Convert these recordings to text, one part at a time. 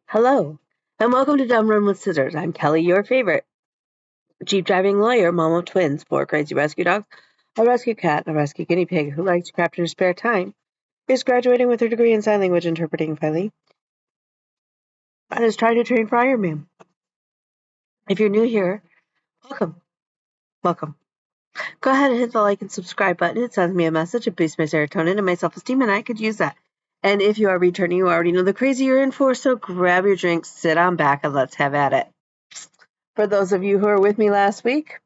Hello, and welcome to Dumb Run with Scissors. I'm Kelly, your favorite Jeep driving lawyer, mom of twins, 4 crazy rescue dogs, a rescue cat, and a rescue guinea pig who likes to craft in her spare time, is graduating with her degree in sign language interpreting finally, and is trying to train for Iron Man. If you're new here, welcome. Welcome. Go ahead and hit the like and subscribe button. It sends me a message. It boosts my serotonin and my self-esteem, and I could use that. And if you are returning, you already know the crazy you're in for, so grab your drink, sit on back, and let's have at it. For those of you who were with me last week,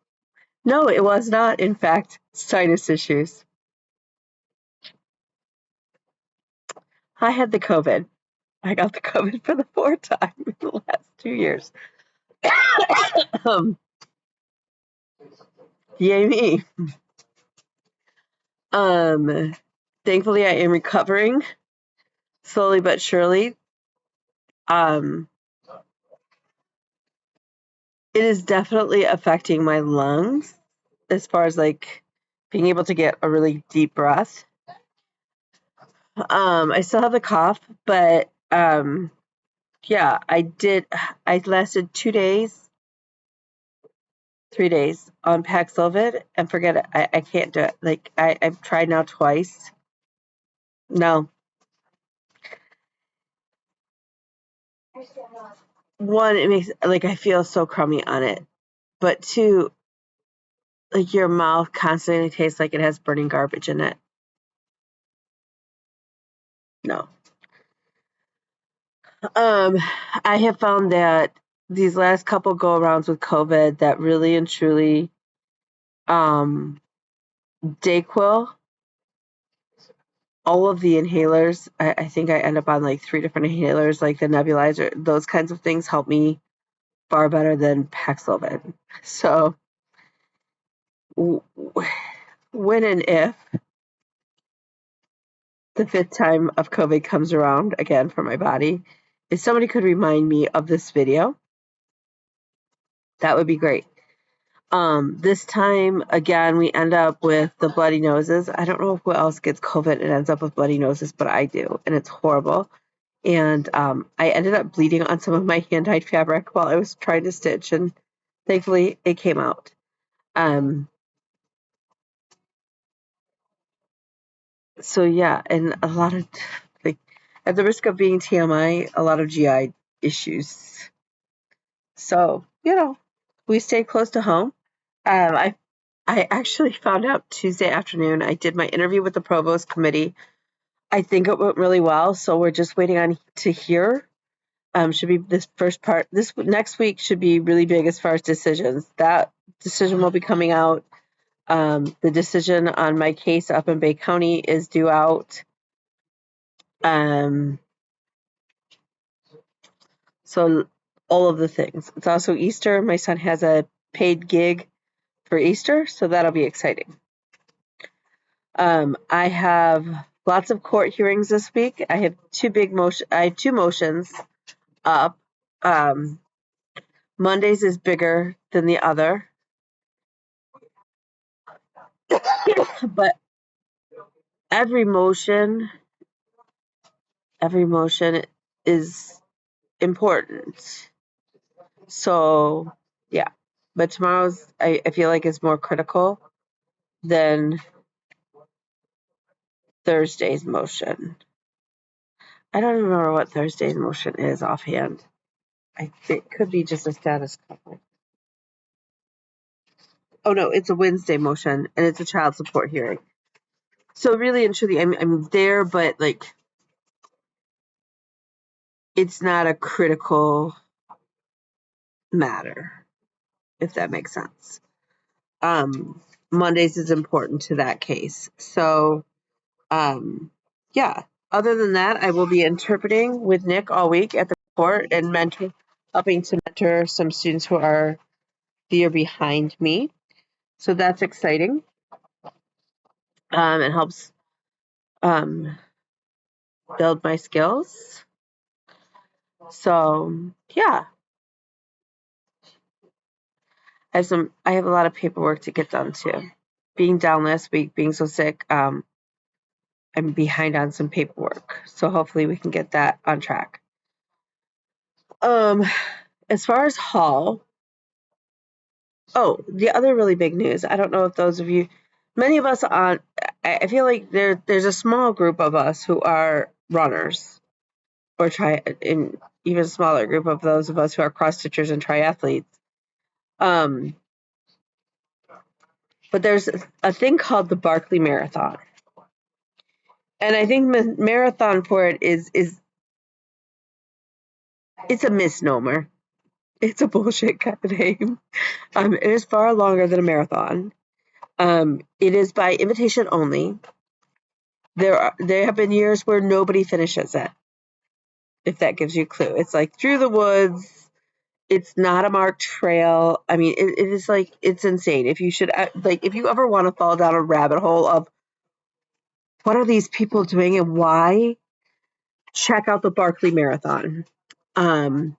no, it was not, in fact, sinus issues. I had the COVID. I got the COVID for the fourth time in the last 2 years. Yay me. Thankfully, I am recovering slowly but surely. It is definitely affecting my lungs as far as like being able to get a really deep breath. I still have the cough, but yeah, I lasted 2 days, 3 days on Paxlovid, and forget it. I can't do it. Like I've tried now twice. No. One, it makes like I feel so crummy on it. But two, like your mouth constantly tastes like it has burning garbage in it. No. I have found that these last couple go arounds with COVID that really and truly Dayquil, all of the inhalers, I think I end up on like 3 different inhalers, like the nebulizer, those kinds of things help me far better than Paxlovid. So when and if the 5th time of COVID comes around again for my body, if somebody could remind me of this video, that would be great. This time, again, we end up with the bloody noses. I don't know who else gets COVID and ends up with bloody noses, but I do, and it's horrible. And I ended up bleeding on some of my hand-dyed fabric while I was trying to stitch, and thankfully it came out. So yeah, and a lot of, like, at the risk of being TMI, a lot of GI issues. So, we stay close to home. I actually found out Tuesday afternoon. I did my interview with the provost committee. I think it went really well, so we're just waiting on to hear. Should be this first part. This next week should be really big as far as decisions. That decision will be coming out. The decision on my case up in Bay County is due out. So all of the things. It's also Easter. My son has a paid gig for Easter, so that'll be exciting. I have lots of court hearings this week. I have two motions up. Mondays is bigger than the other, but every motion is important. So yeah, but tomorrow's I feel like is more critical than Thursday's motion. I don't remember what Thursday's motion is offhand. It could be just a status quo. Oh no, it's a Wednesday motion and it's a child support hearing. So really and truly, I'm there, but like, it's not a critical matter, if that makes sense. Mondays is important to that case. So, yeah. Other than that, I will be interpreting with Nick all week at the court and helping to mentor some students who are the year behind me. So that's exciting. It helps build my skills. So yeah, I have a lot of paperwork to get done too. Being down last week, being so sick, I'm behind on some paperwork, so hopefully we can get that on track. As far as Hall, the other really big news. I don't know if those of you, many of us on, I feel like there's a small group of us who are runners, or in even smaller group of those of us who are cross stitchers and triathletes. But there's a thing called the Barkley Marathon, and I think marathon for it is it's a misnomer. It's a bullshit kind of name. It is far longer than a marathon. It is by invitation only. There have been years where nobody finishes it. If that gives you a clue, it's like through the woods. It's not a marked trail. I mean, it is like it's insane. If you ever want to fall down a rabbit hole of what are these people doing and why, check out the Barkley Marathon. Out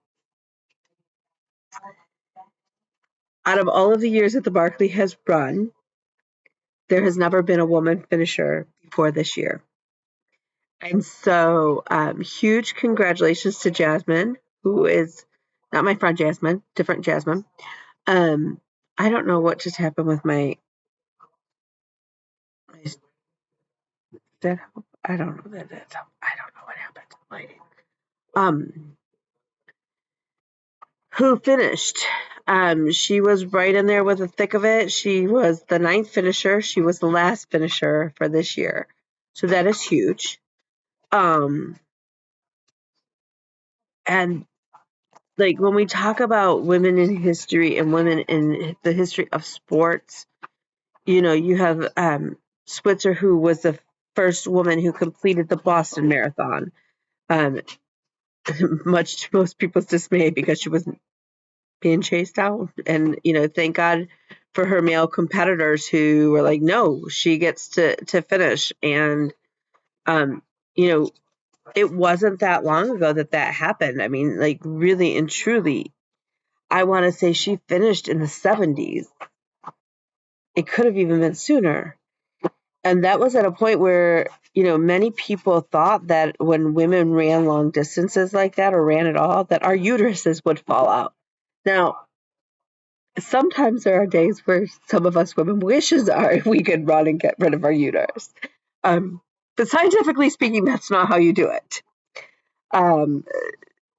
of all of the years that the Barkley has run, there has never been a woman finisher before this year. And so, huge congratulations to Jasmine, who is not my friend Jasmine, different Jasmine. I don't know what just happened with my I don't know I don't know what happened. Who finished? She was right in there with the thick of it. She was the 9th finisher. She was the last finisher for this year, so that is huge. And like when we talk about women in history and women in the history of sports, you have Switzer, who was the first woman who completed the Boston Marathon. Much to most people's dismay because she was being chased out. And, thank God for her male competitors who were like, no, she gets to finish. And, it wasn't that long ago that happened. I mean, like really and truly, I want to say she finished in the 70s. It could have even been sooner. And that was at a point where, many people thought that when women ran long distances like that or ran at all, that our uteruses would fall out. Now, sometimes there are days where some of us women wishes are if we could run and get rid of our uterus. But scientifically speaking, that's not how you do it.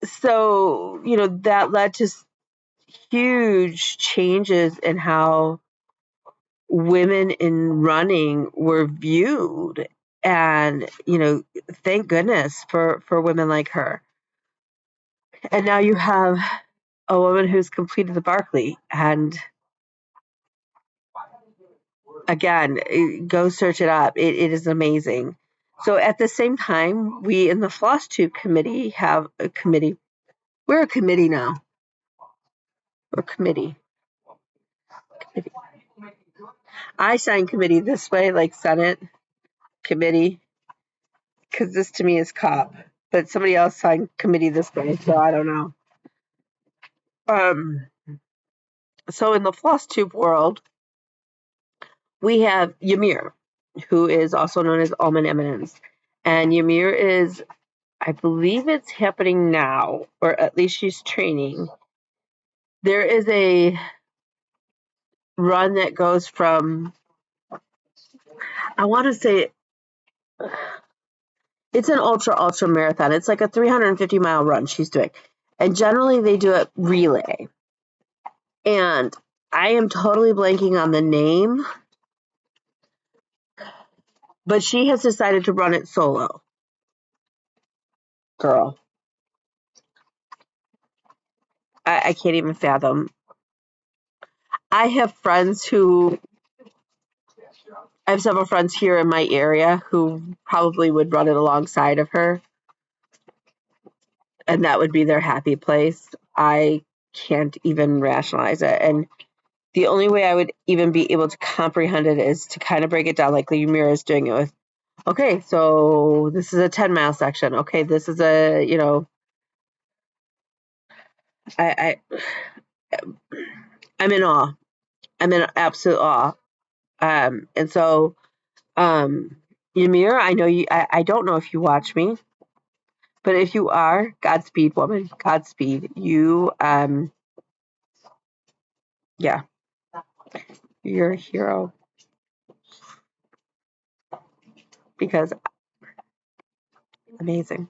So, that led to huge changes in how women in running were viewed. And, thank goodness for women like her. And now you have a woman who's completed the Barkley. And again, go search it up. It is amazing. So at the same time, we in the flosstube committee have a committee. We're a committee now. Or committee. I sign committee this way, like Senate committee, because this to me is cop. But somebody else signed committee this way, so I don't know. So in the flosstube world, we have Ymir, who is also known as Almond Eminence. And Ymir is, I believe it's happening now, or at least she's training. There is a run that goes from, I want to say, it's an ultra marathon. It's like a 350-mile run she's doing. And generally they do it relay. And I am totally blanking on the name, but she has decided to run it solo. Girl. I can't even fathom. I have several friends here in my area who probably would run it alongside of her, and that would be their happy place. I can't even rationalize it. And the only way I would even be able to comprehend it is to kind of break it down like Lumira is doing it with, okay, so this is a 10-mile section. Okay, this is I'm in awe. I'm in absolute awe. And so, Ymir, I know you. I don't know if you watch me, but if you are, Godspeed, woman. Godspeed. You, yeah, you're a hero because amazing.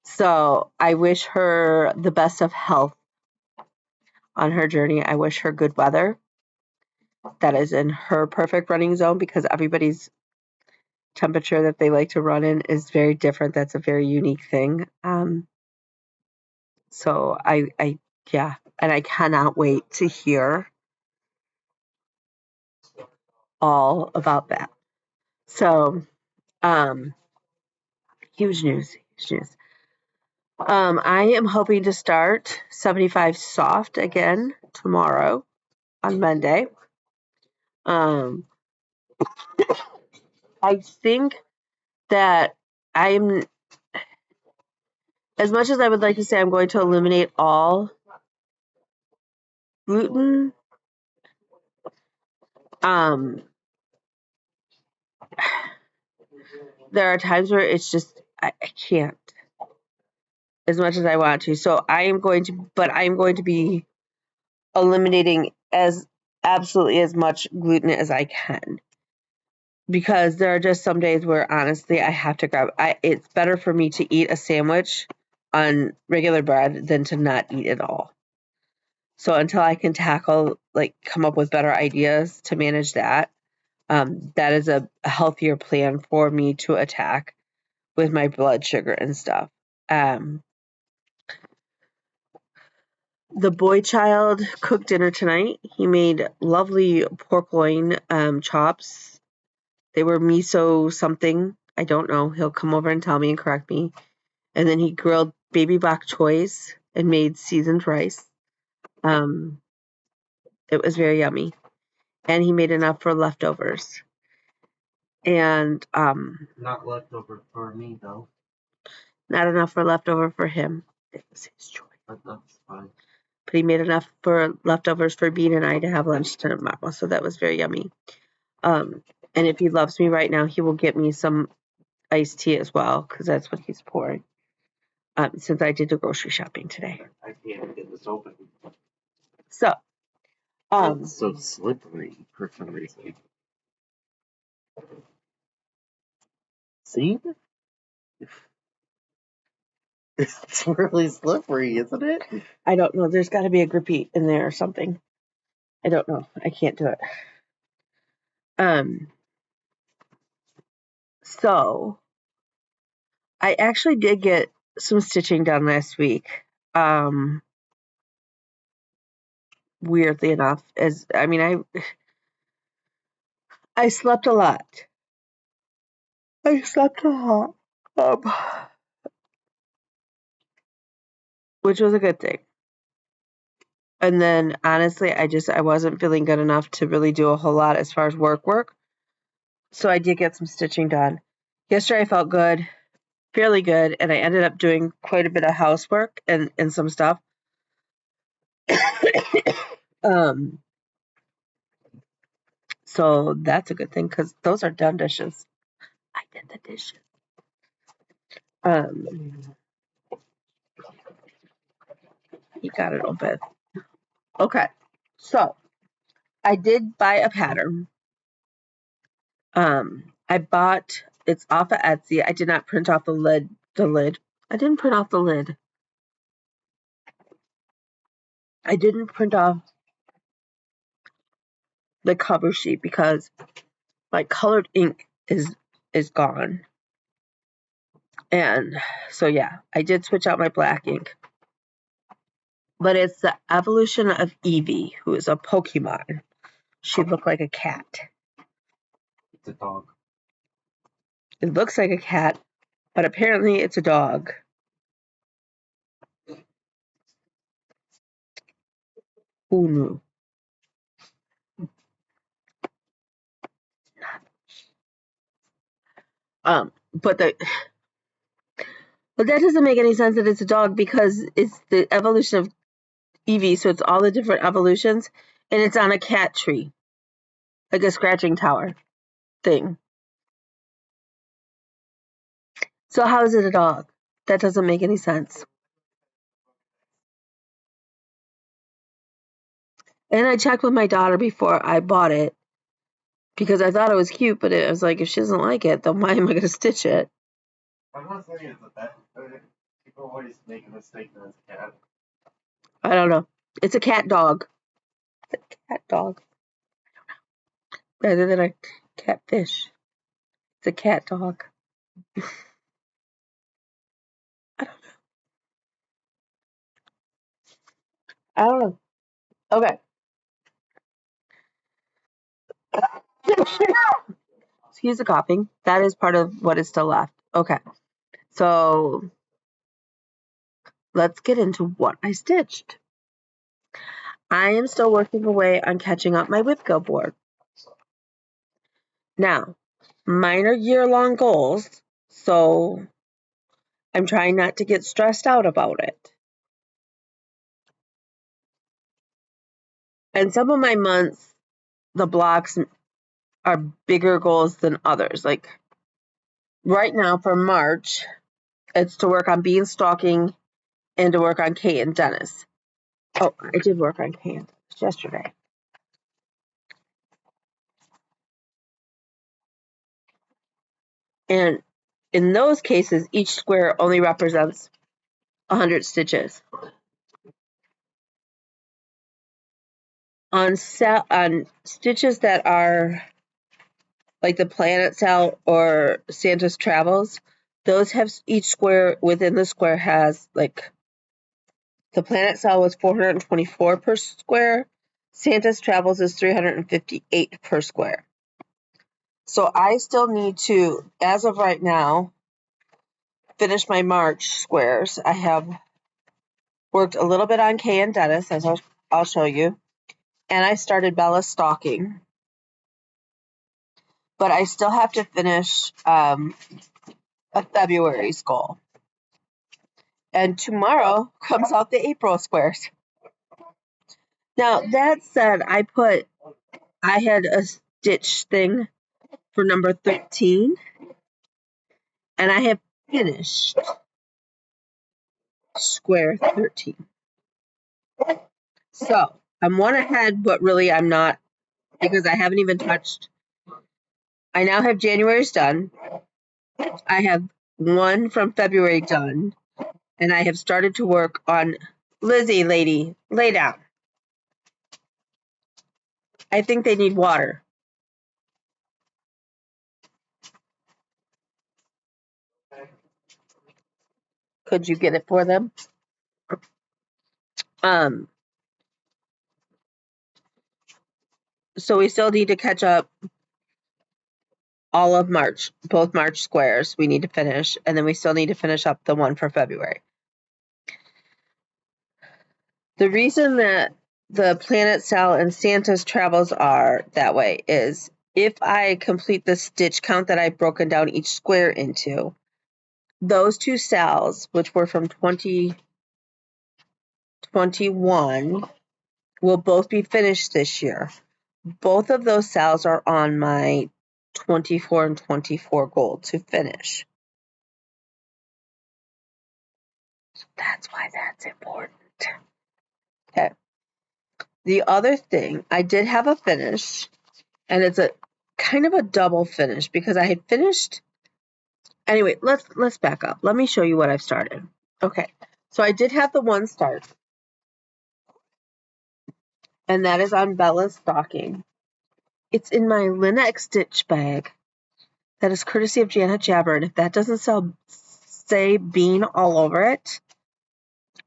So I wish her the best of health on her journey. I wish her good weather that is in her perfect running zone because everybody's temperature that they like to run in is very different. That's a very unique thing. So yeah, and I cannot wait to hear all about that. So, um, huge news, huge news. I am hoping to start 75 soft again tomorrow on Monday. Um, I think that I'm, as much as I would like to say I'm going to eliminate all gluten, um, there are times where it's just, I can't as much as I want to. So I am going to be eliminating as absolutely as much gluten as I can. Because there are just some days where honestly I have to it's better for me to eat a sandwich on regular bread than to not eat at all. So until I can come up with better ideas to manage that, that is a healthier plan for me to attack with my blood sugar and stuff. The boy child cooked dinner tonight. He made lovely pork loin chops. They were miso something. I don't know. He'll come over and tell me and correct me. And then he grilled baby bok choys and made seasoned rice. It was very yummy. And he made enough for leftovers. And not leftover for me though. Not enough for leftover for him. It was his choice. But that's fine. But he made enough for leftovers for Bean and I to have lunch tomorrow. So that was very yummy. And if he loves me right now, he will get me some iced tea as well, because that's what he's pouring. Since I did the grocery shopping today. I can't get this open. So, it's so slippery for some reason. See? It's really slippery, isn't it? I don't know. There's got to be a grippy in there or something. I don't know. I can't do it. So I actually did get some stitching done last week. Weirdly enough, I slept a lot. Which was a good thing. And then honestly, I wasn't feeling good enough to really do a whole lot as far as work. So I did get some stitching done. Yesterday I felt good, fairly good, and I ended up doing quite a bit of housework and some stuff. So that's a good thing because those are done dishes. I did the dishes. You got it open. Okay. So I did buy a pattern. I bought it's off of Etsy. I did not print off the lid. I didn't print off the lid. I didn't print off the cover sheet because my colored ink is gone. And so yeah, I did switch out my black ink. But it's the evolution of Eevee, who is a Pokemon. She looked like a cat. It's a dog. It looks like a cat, but apparently it's a dog. Who knew? But that doesn't make any sense that it's a dog because it's the evolution of Eevee, so it's all the different evolutions, and it's on a cat tree, like a scratching tower thing. So how is it a dog? That doesn't make any sense. And I checked with my daughter before I bought it because I thought it was cute, but it was like, if she doesn't like it, then why am I going to stitch it? I'm not saying it's a pet. People always make a mistake that it's a cat. I don't know. It's a cat dog. It's a cat dog. Rather than a catfish. It's a cat dog. I don't know. Okay. Excuse the coughing. That is part of what is still left. Okay. So let's get into what I stitched. I am still working away on catching up my Whipco board. Now, mine are year-long goals, so I'm trying not to get stressed out about it. And some of my months, the blocks are bigger goals than others. Like right now for March, it's to work on beanstalking and to work on Kate and Dennis. Oh, I did work on Kate and Dennis yesterday. And in those cases, each square only represents 100 stitches. On stitches that are like the Planet Cell or Santa's Travels, those have each square within the square has like the Planet Cell was 424 per square. Santa's Travels is 358 per square. So I still need to, as of right now, finish my March squares. I have worked a little bit on Kay and Dennis, as I'll show you. And I started Bella stalking. But I still have to finish a February's goal. And tomorrow comes out the April squares. Now, that said, I had a stitch thing for number 13, and I have finished square 13. So, I'm one ahead, but really I'm not, because I haven't even touched. I now have January's done. I have one from February done, and I have started to work on Lizzie, lady, lay down. I think they need water. Could you get it for them? So we still need to catch up all of March, both March squares we need to finish, and then we still need to finish up the one for February. The reason that the Planet Cell and Santa's Travels are that way is if I complete the stitch count that I've broken down each square into, those two cells, which were from 2021, will both be finished this year. Both of those cells are on my 24 and 24 goal to finish. So that's why that's important. Okay. The other thing, I did have a finish, and it's a kind of a double finish because I had finished. Anyway, let's back up. Let me show you what I've started. Okay. So I did have the one start, and that is on Bella's stocking. It's in my Linex stitch bag. That is courtesy of Janet Jabber, and if that doesn't say bean all over it,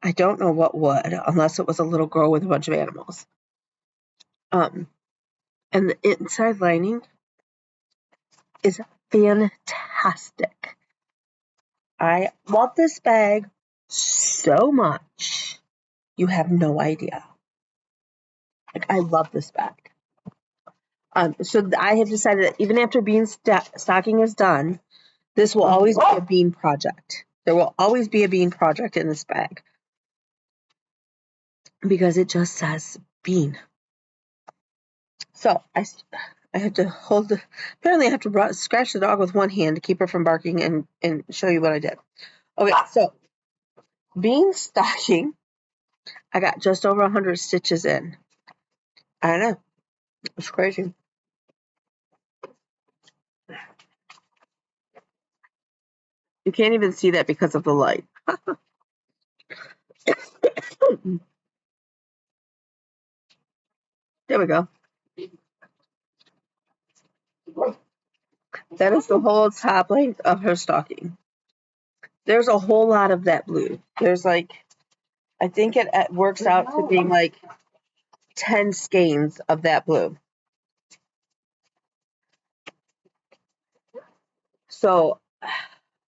I don't know what would, unless it was a little girl with a bunch of animals. And the inside lining is fantastic. I love this bag so much. You have no idea. Like, I love this bag. So I have decided that even after bean stocking is done, this will always be a bean project. There will always be a bean project in this bag. Because it just says bean. So I have to apparently I have to scratch the dog with one hand to keep her from barking and show you what I did. Okay, so bean stocking, I got just over 100 stitches in. I know, it's crazy. You can't even see that because of the light. There we go. That is the whole top length of her stocking. There's a whole lot of that blue. There's like, I think it works out to being like 10 skeins of that blue. So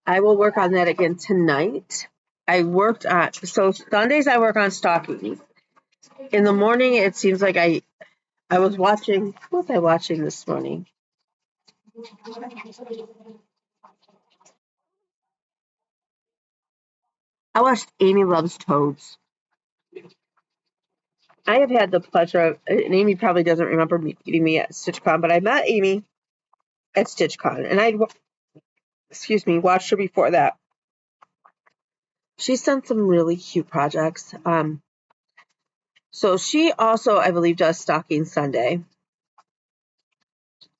I will work on that again tonight. So Sundays I work on stockings. In the morning, it seems like I was watching, what was I watching this morning? I watched Amy Loves Toads. I have had the pleasure of, and Amy probably doesn't remember meeting me at StitchCon, but I met Amy at StitchCon, and watched her before that. She's done some really cute projects. So she also, I believe, does Stocking Sunday.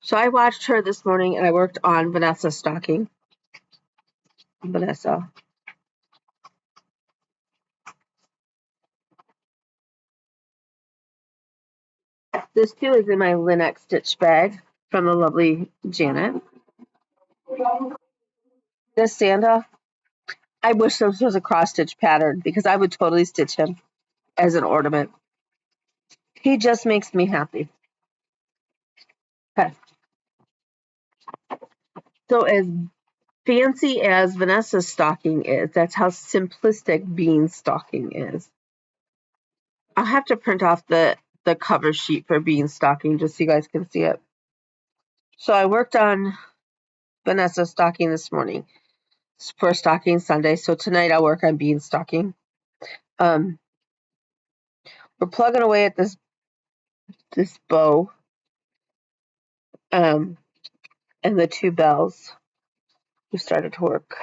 So I watched her this morning, and I worked on Vanessa's stocking. Vanessa. This too is in my Linux stitch bag from the lovely Janet. This Santa, I wish this was a cross stitch pattern because I would totally stitch him as an ornament. He just makes me happy. Okay. So as fancy as Vanessa's stocking is, that's how simplistic Bean's stocking is. I'll have to print off the cover sheet for Bean's stocking just so you guys can see it. So I worked on Vanessa's stocking this morning for Stocking Sunday. So tonight I'll work on Bean's stocking. We're plugging away at this bow and the two bells. We started to work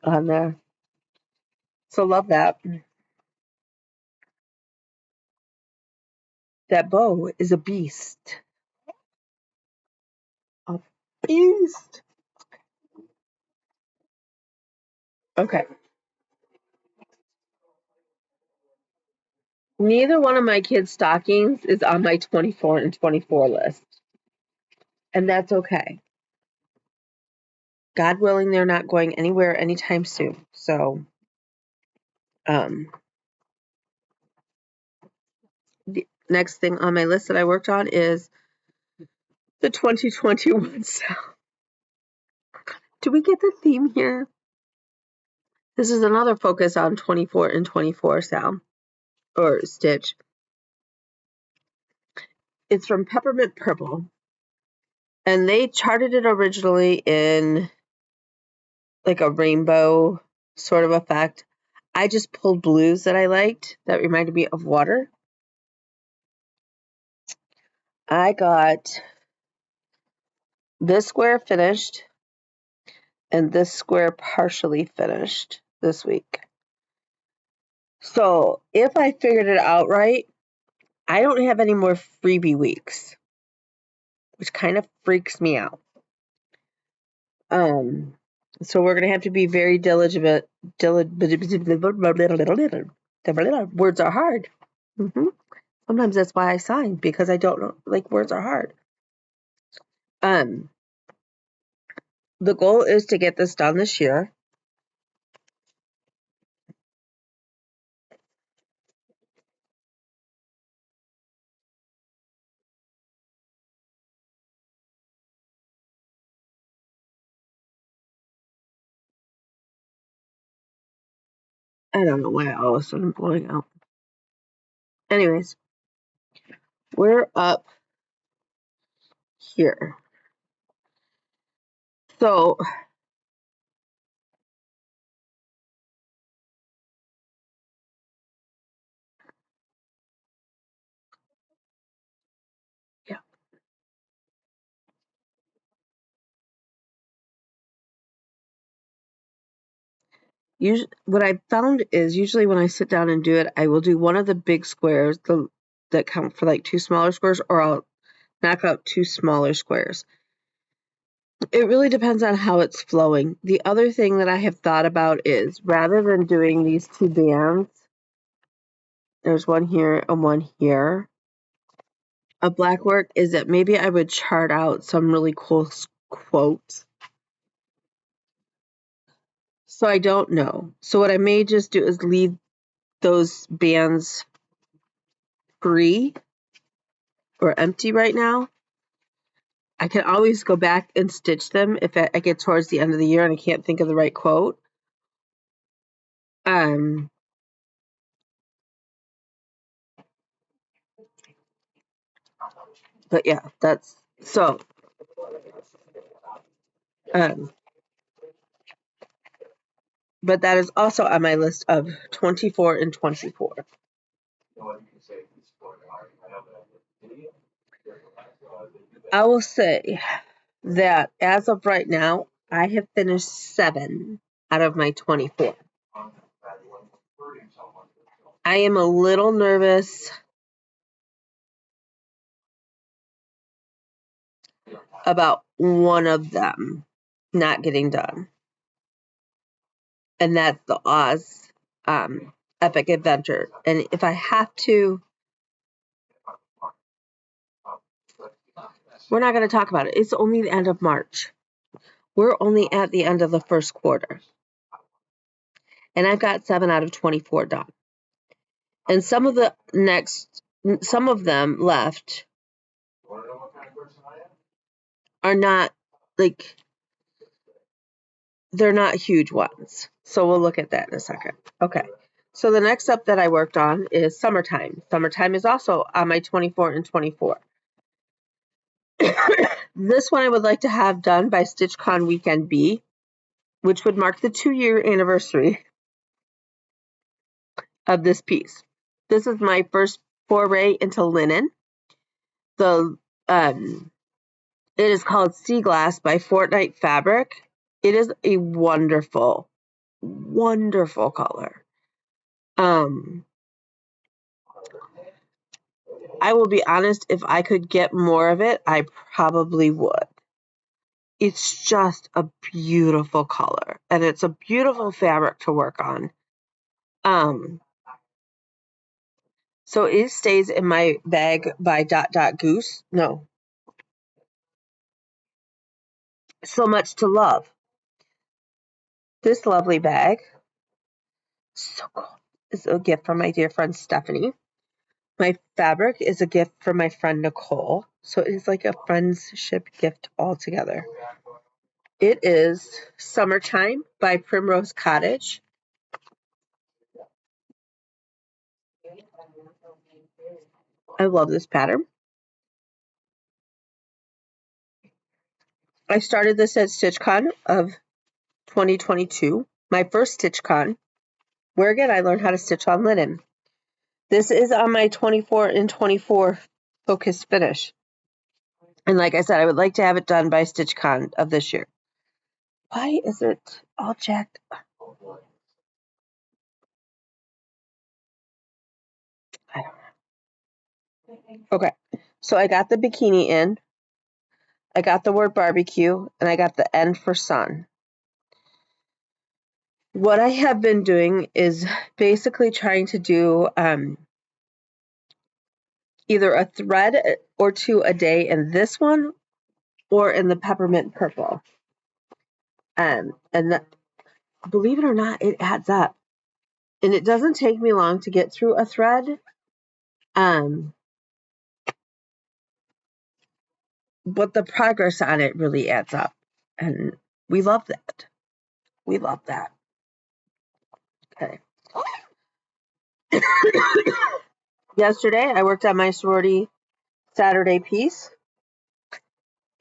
on there. So love that. That bow is a beast. A beast. Okay. Neither one of my kids' stockings is on my 24 and 24 list. And that's okay. God willing, they're not going anywhere anytime soon. So, the next thing on my list that I worked on is the 2021 sound. Do we get the theme here? This is another focus on 24 and 24 sound or stitch. It's from Peppermint Purple. And they charted it originally in like a rainbow sort of effect. I just pulled blues that I liked that reminded me of water. I got this square finished and this square partially finished this week. So if I figured it out right, I don't have any more freebie weeks, which kind of freaks me out. So we're gonna have to be very diligent. Words are hard. Sometimes that's why I sign, because I don't know, like, words are hard. The goal is to get this done this year. I don't know why all of a sudden I'm blowing out. Anyways, we're up here. So yeah. what I found is usually when I sit down and do it, I will do one of the big squares that count for like 2 smaller squares, or I'll knock out 2 smaller squares. It really depends on how it's flowing. The other thing that I have thought about is rather than doing these 2 bands, there's one here and one here, a black work is that maybe I would chart out some really cool quotes. So I don't know. So what I may just do is leave those bands free or empty right now. I can always go back and stitch them if I get towards the end of the year and I can't think of the right quote. But yeah, that's so. But that is also on my list of 24 and 24. I will say that as of right now, I have finished 7 out of my 24. I am a little nervous about one of them not getting done. And that's the Oz Epic Adventure. And if I have to, we're not going to talk about it. It's only the end of March. We're only at the end of the first quarter. And I've got 7 out of 24 done. And some of them left are not like, they're not huge ones. So we'll look at that in a second. Okay. So the next up that I worked on is Summertime. Summertime is also on my 24 and 24. This one I would like to have done by StitchCon Weekend B, which would mark the 2-year anniversary of this piece. This is my first foray into linen. It is called Sea Glass by Fortnite Fabric. It is a wonderful, wonderful color. I will be honest, if I could get more of it, I probably would. It's just a beautiful color, and it's a beautiful fabric to work on. So it stays in my bag by Goose. No. So Much to Love. This lovely bag, so cool, is a gift from my dear friend Stephanie. My fabric is a gift from my friend Nicole. So it is like a friendship gift altogether. It is Summertime by Primrose Cottage. I love this pattern. I started this at StitchCon of 2022, my first StitchCon, where again I learned how to stitch on linen. This is on my 24 and 24 focus finish. And like I said, I would like to have it done by StitchCon of this year. Why is it all jacked up? I don't know. Okay, so I got the bikini in. I got the word barbecue, and I got the N for sun. What I have been doing is basically trying to do either a thread or 2 a day in this one or in the peppermint purple. And that, believe it or not, it adds up. And it doesn't take me long to get through a thread. But the progress on it really adds up. And we love that. We love that. Okay. Yesterday, I worked on my sorority Saturday piece,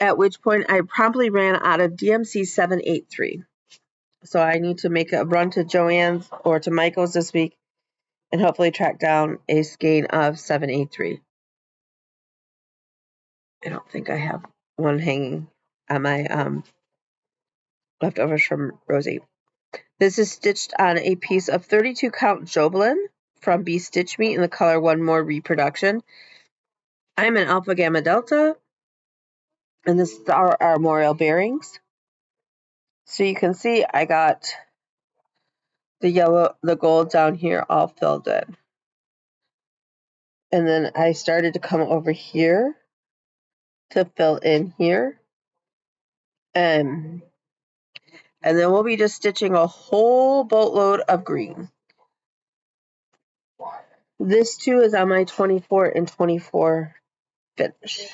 at which point I promptly ran out of DMC 783. So I need to make a run to Joann's or to Michael's this week and hopefully track down a skein of 783. I don't think I have one hanging on my leftovers from Rosie. This is stitched on a piece of 32 count Joblin from B Stitch Me in the color One More Reproduction. I'm an Alpha Gamma Delta, and this is our armorial bearings. So you can see I got the gold down here all filled in. And then I started to come over here to fill in here. And then we'll be just stitching a whole boatload of green. This too is on my 24 and 24 finish.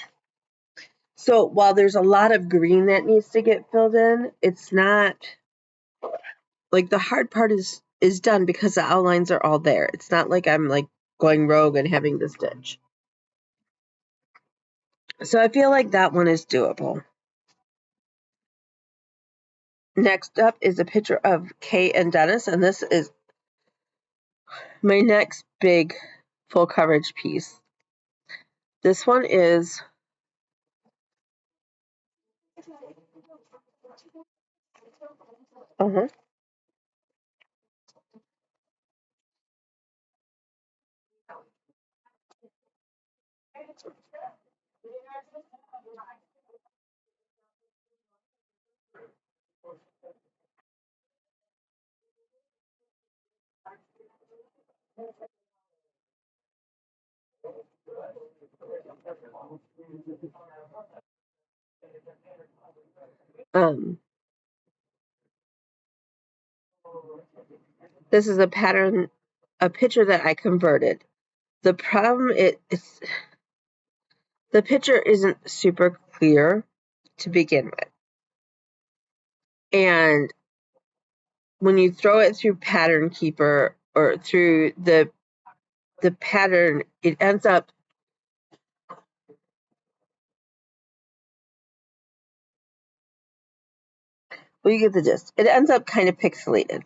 So while there's a lot of green that needs to get filled in, it's not like the hard part is done because the outlines are all there. It's not like I'm like going rogue and having to stitch. So I feel like that one is doable. Next up is a picture of Kay and Dennis, and this is my next big full coverage piece. This one is this is a pattern, a picture that I converted. The problem is the picture isn't super clear to begin with. And when you throw it through Pattern Keeper or through the pattern, it ends up well, you get the gist. It ends up kind of pixelated,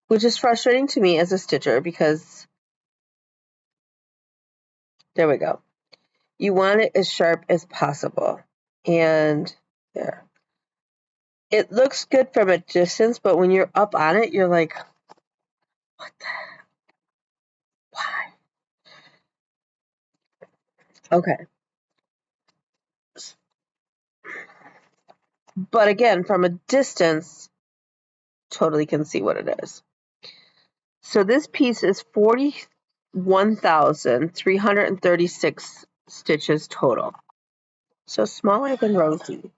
which is frustrating to me as a stitcher because there we go. You want it as sharp as possible. And there. It looks good from a distance, but when you're up on it, you're like, what the? Why? Okay. But again, from a distance, totally can see what it is. So this piece is 41,336 stitches total. So smaller than Rosie.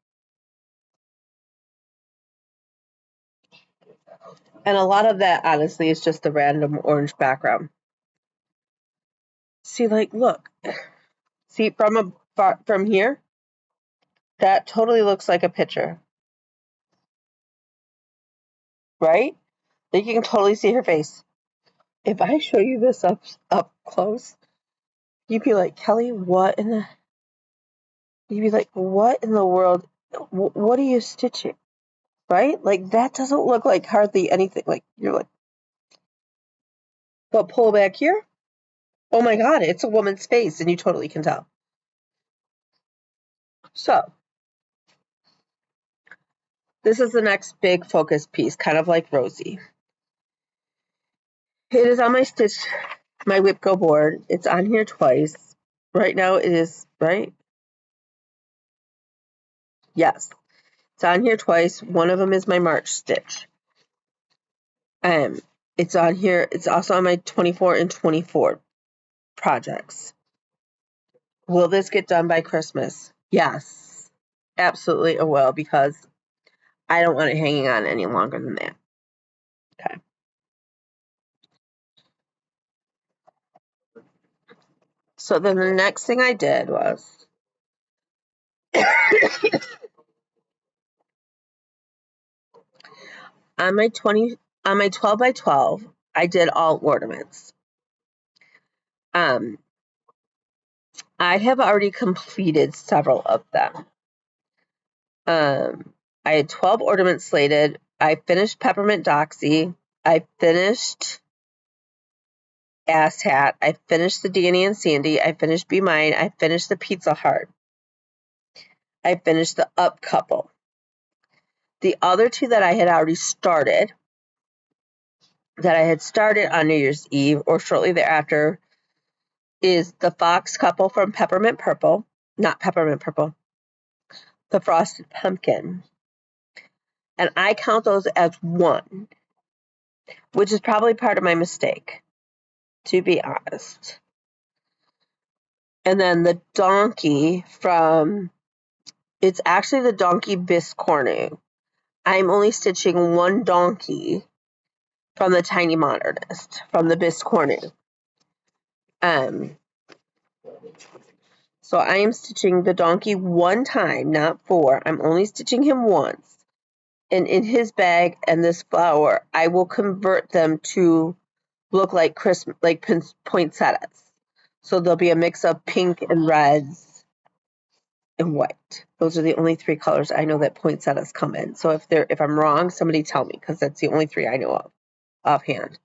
And a lot of that, honestly, is just the random orange background. See, like, look. See, from here, that totally looks like a picture. Right? Like, you can totally see her face. If I show you this up close, you'd be like, Kelly, what in the... You'd be like, what in the world? What are you stitching? Right? Like, that doesn't look like hardly anything. Like, you're like... But pull back here. Oh my God, it's a woman's face, and you totally can tell. So, this is the next big focus piece, kind of like Rosie. It is on my Whip Go board. It's on here twice. Right now it is, right? Yes. It's on here twice. One of them is my March stitch. It's on here. It's also on my 24 and 24 projects. Will this get done by Christmas? Yes. Absolutely it will, because I don't want it hanging on any longer than that. Okay. So then the next thing I did was on my 12 by 12, I did all ornaments. I have already completed several of them. I had 12 ornaments slated. I finished Peppermint Doxy. I finished Ass Hat. I finished the Danny and Sandy. I finished Be Mine. I finished the Pizza Heart. I finished the Up Couple. The other two that I had already started, on New Year's Eve or shortly thereafter, is the Fox Couple from Peppermint Purple, not Peppermint Purple, the Frosted Pumpkin. And I count those as one, which is probably part of my mistake, to be honest. And then the Donkey from, it's actually the Donkey Biscornu. I'm only stitching one donkey from the Tiny Modernist, from the Biscornu. So I am stitching the donkey one time, not four. I'm only stitching him once. And in his bag and this flower, I will convert them to look like poinsettias. So there'll be a mix of pink and reds and white. Those are the only three colors I know that poinsettias come in. So if I'm wrong, somebody tell me, because that's the only three I know of offhand.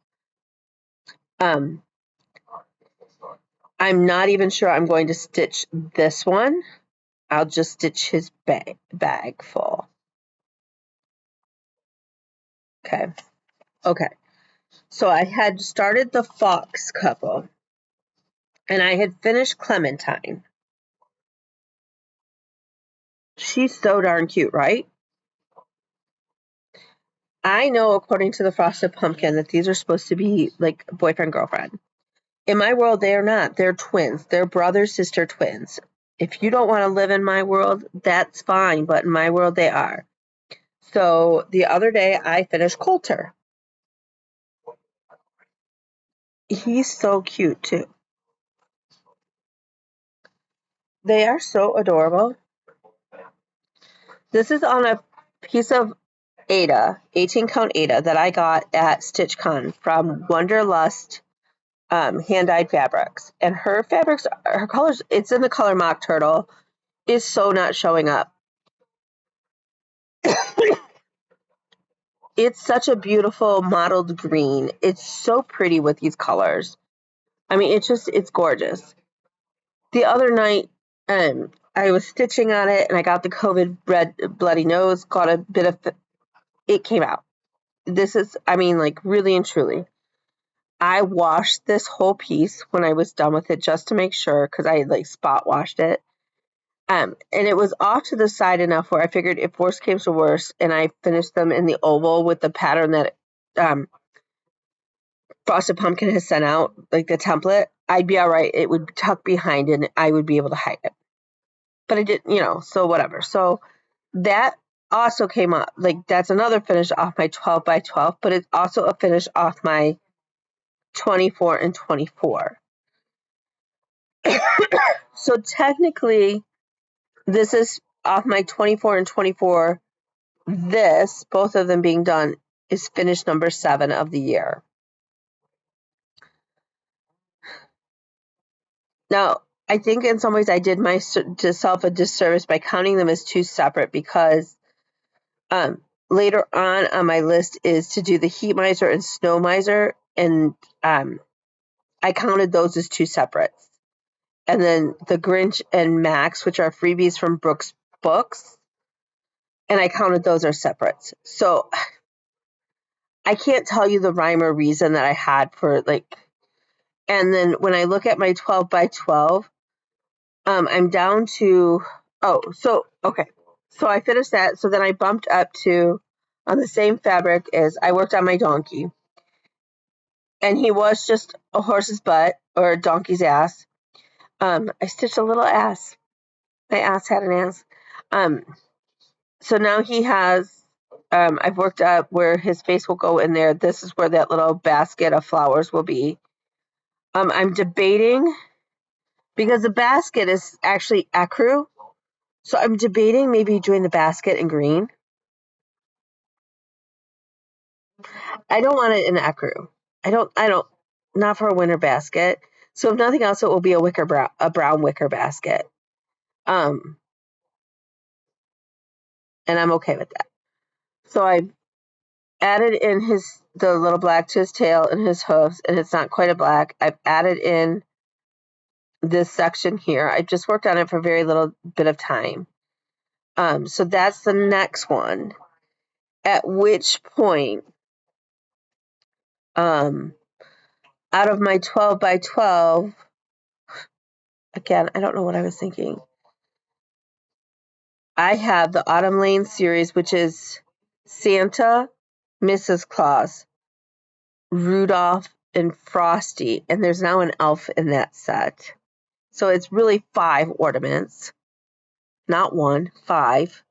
I'm not even sure I'm going to stitch this one. I'll just stitch his bag full. Okay. So I had started the Fox Couple, and I had finished Clementine. She's so darn cute, right? I know, according to the Frosted Pumpkin, that these are supposed to be like boyfriend, girlfriend. In my world, they are not. They're twins. They're brother, sister twins. If you don't want to live in my world, that's fine. But in my world, they are. So the other day, I finished Coulter. He's so cute, too. They are so adorable. This is on a piece of Ada, 18 count Ada, that I got at StitchCon from Wonderlust hand-dyed fabrics. And her fabrics, her colors, it's in the color Mock Turtle, is so not showing up. It's such a beautiful mottled green. It's so pretty with these colors. I mean, it's gorgeous. The other night, I was stitching on it, and I got the COVID red bloody nose, got a bit of, it came out. This is, I mean, like, really and truly. I washed this whole piece when I was done with it just to make sure, because I like spot washed it. And it was off to the side enough where I figured if worse came to worse, and I finished them in the oval with the pattern that Frosted Pumpkin has sent out, like the template, I'd be all right. It would tuck behind and I would be able to hide it. But I didn't, so whatever. So that also came up. Like, that's another finish off my 12 by 12, but it's also a finish off my 24 and 24. So technically, this is off my 24 and 24. This, both of them being done, is finish number 7 of the year. Now, I think in some ways I did myself a disservice by counting them as two separate, because later on my list is to do the Heat Miser and Snow Miser, and I counted those as two separate. And then the Grinch and Max, which are freebies from Brooks Books, and I counted those as separate. So I can't tell you the rhyme or reason that I had for, like, and then when I look at my 12 by 12, I'm down to, okay. So I finished that. So then I bumped up to, on the same fabric as I worked on my donkey. And he was just a horse's butt or a donkey's ass. I stitched a little ass. My ass had an ass. So now he has, I've worked up where his face will go in there. This is where that little basket of flowers will be. I'm debating, because the basket is actually ecru. So I'm debating maybe doing the basket in green. I don't want it in ecru. I don't, not for a winter basket. So if nothing else, it will be a brown wicker basket. And I'm okay with that. So I've added in the little black to his tail and his hooves, and it's not quite a black. I've added in this section here. I just worked on it for a very little bit of time. So that's the next one. At which point, out of my 12 by 12, again, I don't know what I was thinking. I have the Autumn Lane series, which is Santa, Mrs. Claus, Rudolph, and Frosty, and there's now an elf in that set. So it's really 5 ornaments, not 1, 5.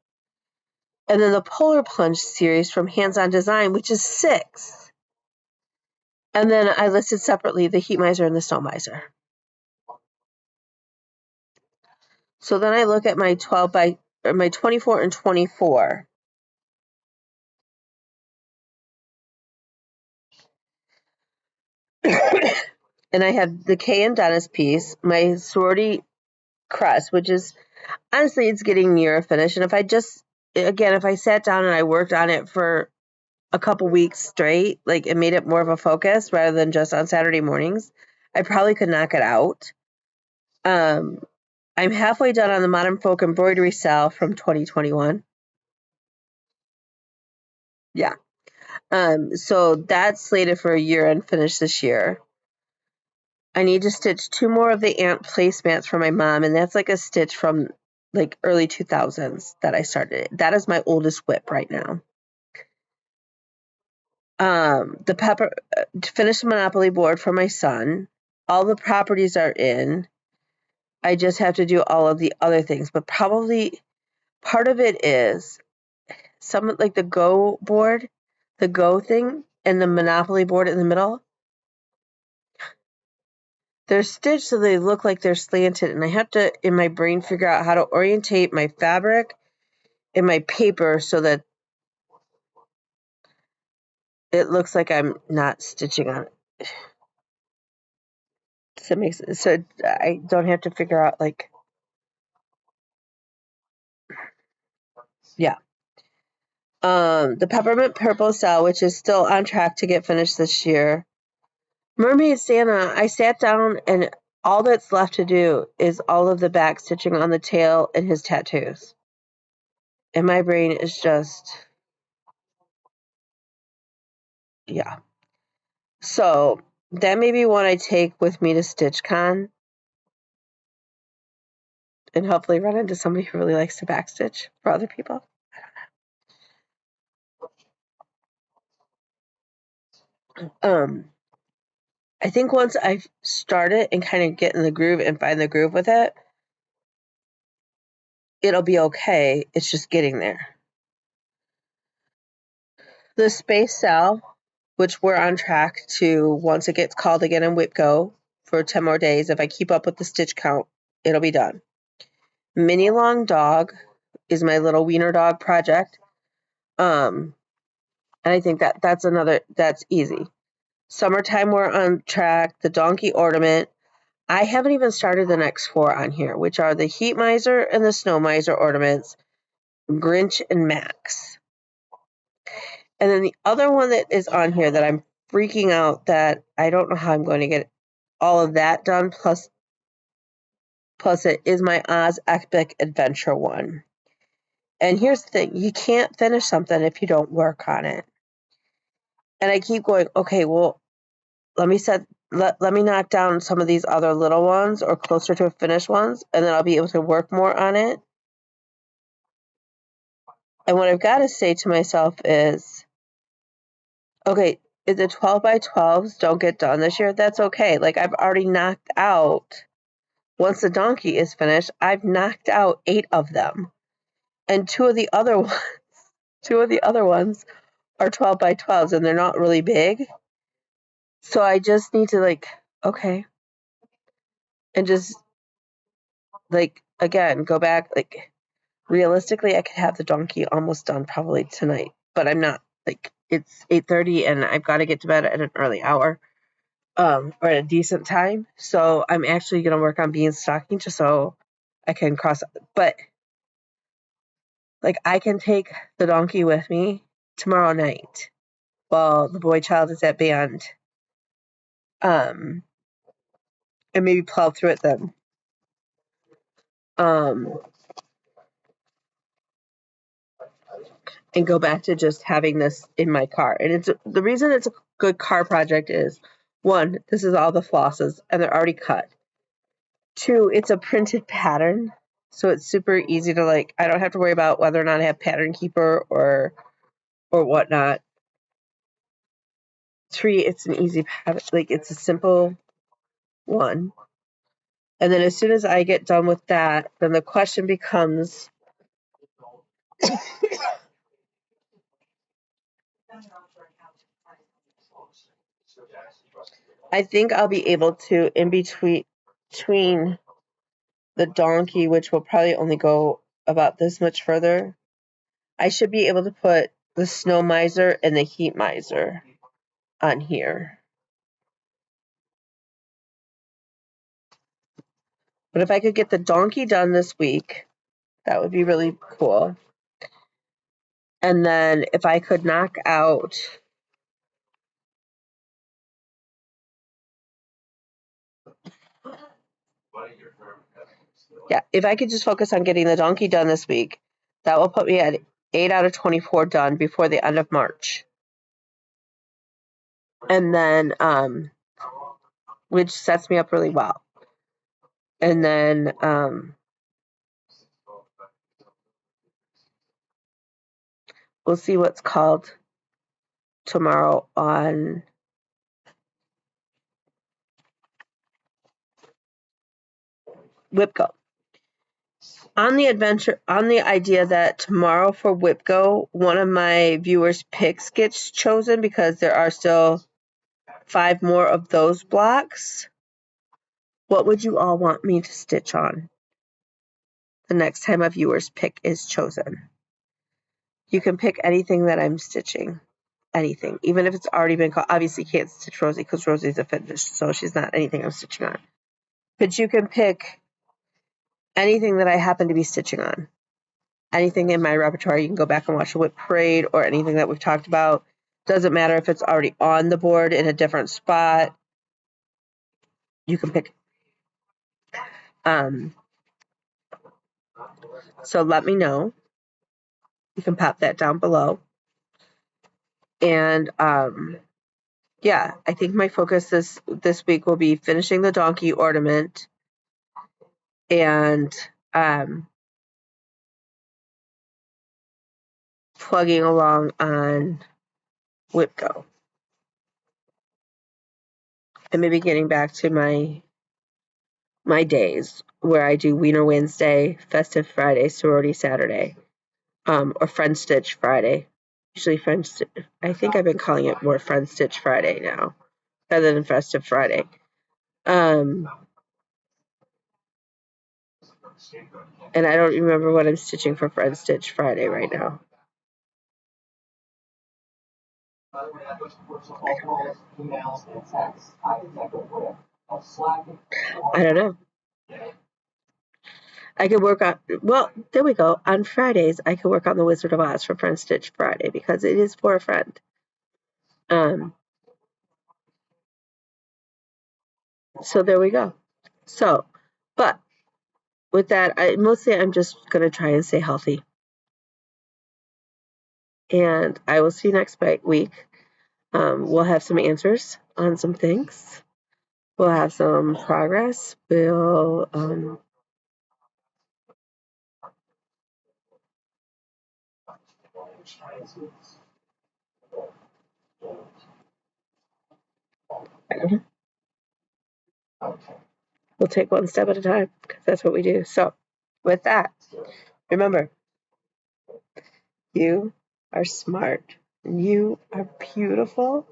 And then the Polar Plunge series from Hands On Design, which is 6. And then I listed separately the Heat Miser and the Snow Miser. So then I look at my 24 and 24. And I have the Kay and Dennis piece, my sorority crest, which is honestly, it's getting near a finish. And if I sat down and I worked on it for a couple weeks straight, like it made it more of a focus rather than just on Saturday mornings, I probably could knock it out. I'm halfway done on the Modern Folk embroidery cell from 2021. Yeah. So that's slated for a year-end finish this year. I need to stitch 2 more of the ant placemats for my mom, and that's like a stitch from like early 2000s that I started. That is my oldest whip right now. To finish the Monopoly board for my son. All the properties are in. I just have to do all of the other things, but probably part of it is some like the Go board, the Go thing, and the Monopoly board in the middle. They're stitched so they look like they're slanted, and I have to, in my brain, figure out how to orientate my fabric and my paper so that it looks like I'm not stitching on it. So I don't have to figure out like, yeah. The Peppermint Purple cell, which is still on track to get finished this year. Mermaid Santa, I sat down and all that's left to do is all of the back stitching on the tail and his tattoos. And my brain is just, yeah. So that may be one I take with me to StitchCon and hopefully run into somebody who really likes to backstitch for other people. I think once I start it and kind of get in the groove and find the groove with it, it'll be okay. It's just getting there. The Space Cell, which we're on track to, once it gets called again in WIPCO for 10 more days, if I keep up with the stitch count, it'll be done. Mini Long Dog is my little wiener dog project. And I think that's easy. Summertime, we're on track. The Donkey Ornament. I haven't even started the next 4 on here, which are the Heat Miser and the Snow Miser ornaments, Grinch and Max. And then the other one that is on here that I'm freaking out that I don't know how I'm going to get all of that done, plus it is my Oz Epic Adventure one. And here's the thing, you can't finish something if you don't work on it. And I keep going, okay, well, let me knock down some of these other little ones or closer to finished ones, and then I'll be able to work more on it. And what I've got to say to myself is, okay, if the 12 by 12s don't get done this year, that's okay. Like, I've already knocked out, once the donkey is finished, I've knocked out 8 of them. And 2 of the other ones are 12 by 12s, and they're not really big. So I just need to, like, okay. And just, like, again, go back, like, realistically, I could have the donkey almost done probably tonight, but I'm not. Like, it's 8:30 and I've got to get to bed at an early hour, or at a decent time. So I'm actually going to work on beanstalking just so I can cross. But like, I can take the donkey with me tomorrow night while the boy child is at band, and maybe plow through it then. and go back to just having this in my car. And it's the reason it's a good car project is, one, this is all the flosses and they're already cut. Two, it's a printed pattern, so it's super easy to like. I don't have to worry about whether or not I have pattern keeper or whatnot. Three, it's an easy pattern, like it's a simple one. And then as soon as I get done with that, then the question becomes, I think I'll be able to, in between the donkey, which will probably only go about this much further, I should be able to put the snow miser and the heat miser on here. But if I could get the donkey done this week, that would be really cool. And then if I could knock out if I could just focus on getting the donkey done this week, that will put me at 8 out of 24 done before the end of March. And then, which sets me up really well. And then, we'll see what's called tomorrow on WIPCO. On the idea that tomorrow for WIPCO, one of my viewers' picks gets chosen because there are still 5 more of those blocks. What would you all want me to stitch on the next time a viewer's pick is chosen? You can pick anything that I'm stitching. Anything. Even if it's already been called. Obviously, you can't stitch Rosie because Rosie's a finish, so she's not anything I'm stitching on. But you can pick anything that I happen to be stitching on. Anything in my repertoire. You can go back and watch the Whip Parade or anything that we've talked about. Doesn't matter if it's already on the board in a different spot. You can pick. So let me know. You can pop that down below. And yeah, I think my focus this week will be finishing the donkey ornament and plugging along on WIPCO. And maybe getting back to my days where I do Wiener Wednesday, Festive Friday, Sorority Saturday, or Friend Stitch Friday. Usually I think I've been calling it more Friend Stitch Friday now, rather than Festive Friday. And I don't remember what I'm stitching for Friend Stitch Friday right now. I don't know. I could work on, well, there we go. On Fridays, I could work on the Wizard of Oz for Friend Stitch Friday because it is for a friend. So there we go. So, but with that, mostly I'm just going to try and stay healthy. And I will see you next week. We'll have some answers on some things. We'll have some progress. We'll we'll take one step at a time because that's what we do. So, with that, remember, you are smart. You are beautiful.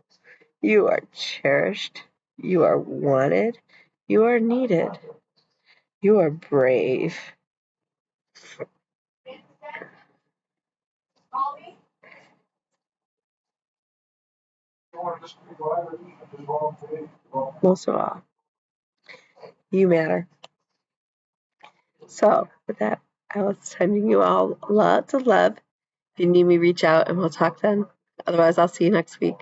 You are cherished. You are wanted. You are needed. You are brave. Most of all, you matter. So, with that, I will sending you all lots of love. If you need me, reach out and we'll talk then. Otherwise, I'll see you next week.